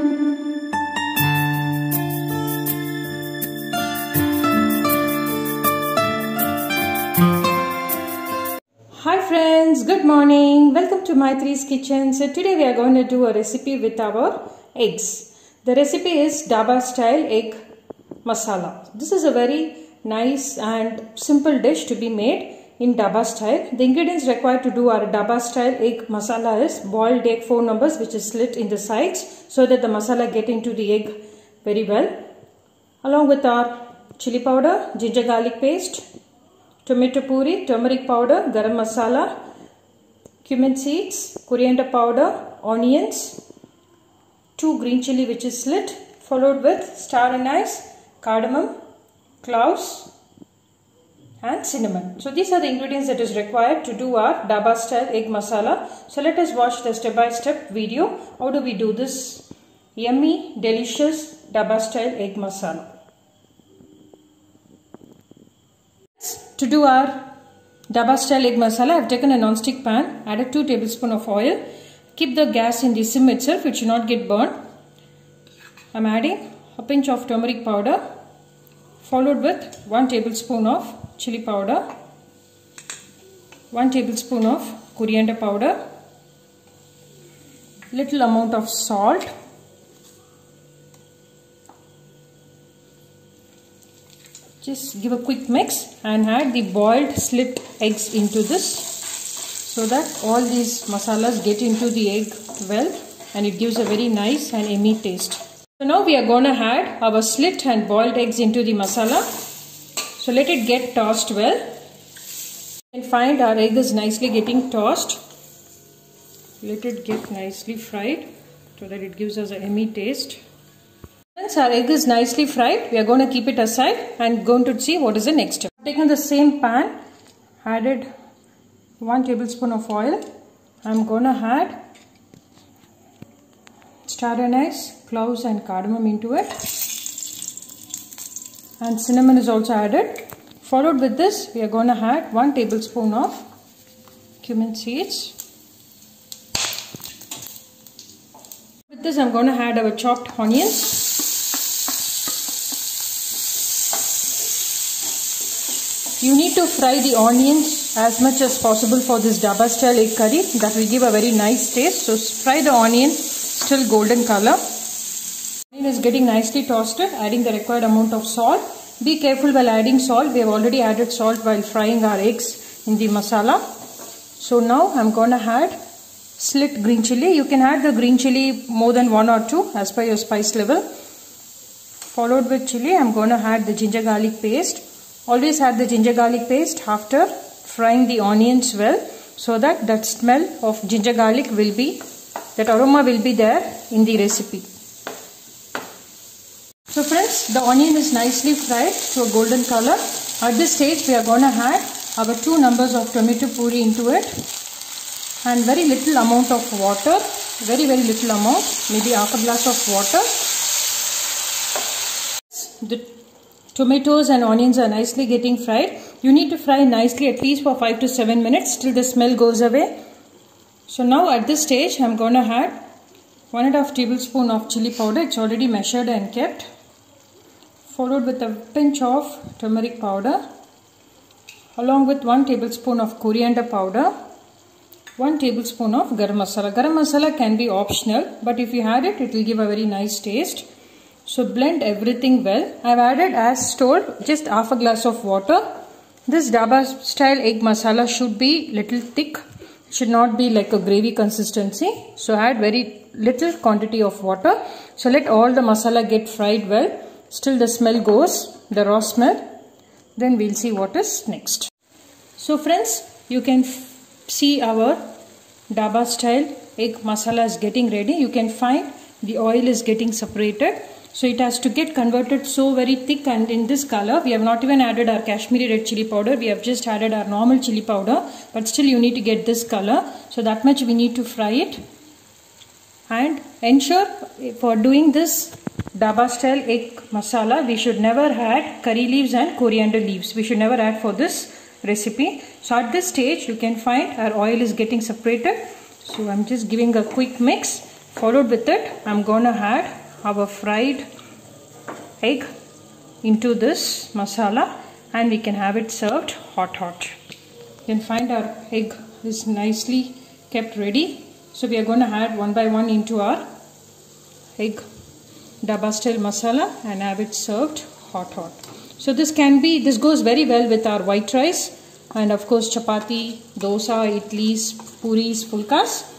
Hi friends, good morning. Welcome to Maitri's Kitchen. So today we are going to do a recipe with our eggs. The recipe is Dhaba style egg masala. This is a very nice and simple dish to be made in Dhaba style. The ingredients required to do our Dhaba style egg masala is boiled egg 4 numbers, which is slit in the sides so that the masala get into the egg very well. Along with our chili powder, ginger garlic paste, tomato puree, turmeric powder, garam masala, cumin seeds, coriander powder, onions, 2 green chili which is slit, followed with star anise, cardamom, cloves and cinnamon. So these are the ingredients that is required to do our Dhaba style egg masala. So let us watch the step by step video. How do we do this yummy, delicious Dhaba style egg masala? To do our Dhaba style egg masala, I have taken a non-stick pan, added 2 tablespoons of oil. Keep the gas in the sim itself, it should not get burned. I am adding a pinch of turmeric powder, followed with 1 tablespoon of chili powder, 1 tablespoon of coriander powder, little amount of salt, just give a quick mix and add the boiled slit eggs into this so that all these masalas get into the egg well and it gives a very nice and yummy taste. So now we are going to add our slit and boiled eggs into the masala. So let it get tossed well. You can find our egg is nicely getting tossed. Let it get nicely fried so that it gives us a yummy taste. Once our egg is nicely fried, we are going to keep it aside and going to see what is the next step. Taking the same pan, added 1 tablespoon of oil. I am going to add star anise, cloves and cardamom into it. And cinnamon is also added. Followed with this, we are going to add 1 tablespoon of cumin seeds. With this, I am going to add our chopped onions. You need to fry the onions as much as possible for this Dhaba style egg curry. That will give a very nice taste. So fry the onion still golden color. Onion is getting nicely toasted. Adding the required amount of salt. Be careful while adding salt. We have already added salt while frying our eggs in the masala. So now I am going to add slit green chili. You can add the green chili more than 1 or 2 as per your spice level. Followed with chili, I am going to add the ginger garlic paste. Always add the ginger garlic paste after frying the onions well so that that smell of ginger garlic will be, that aroma will be there in the recipe. So friends, the onion is nicely fried to a golden color. At this stage we are going to add our 2 numbers of tomato puree into it and very little amount of water, very little amount, maybe half a glass of water. The tomatoes and onions are nicely getting fried. You need to fry nicely at least for 5 to 7 minutes till the smell goes away. So now at this stage I am going to add 1.5 tablespoon of chili powder. It's already measured and kept. Followed with a pinch of turmeric powder. Along with 1 tablespoon of coriander powder. 1 tablespoon of garam masala. Garam masala can be optional, but if you add it, it will give a very nice taste. So blend everything well. I have added, as told, just half a glass of water. This Dhaba style egg masala should be little thick. It should not be like a gravy consistency. So add very little quantity of water. So let all the masala get fried well. Still the smell goes, the raw smell. Then we'll see what is next. So friends, you can see our Dhaba style egg masala is getting ready. You can find the oil is getting separated. So it has to get converted so very thick and in this color. We have not even added our Kashmiri red chili powder. We have just added our normal chili powder. But still you need to get this color. So that much we need to fry it. And ensure for doing this Dhaba style egg masala, we should never add curry leaves and coriander leaves. We should never add for this recipe. So at this stage you can find our oil is getting separated. So I'm just giving a quick mix. followed with it, I'm going to add our fried egg into this masala, and we can have it served hot. You can find our egg is nicely kept ready. So we are going to add one by one into our egg dabba style masala and have it served hot. So this goes very well with our white rice and of course chapati, dosa, idlis, puris, fulkas.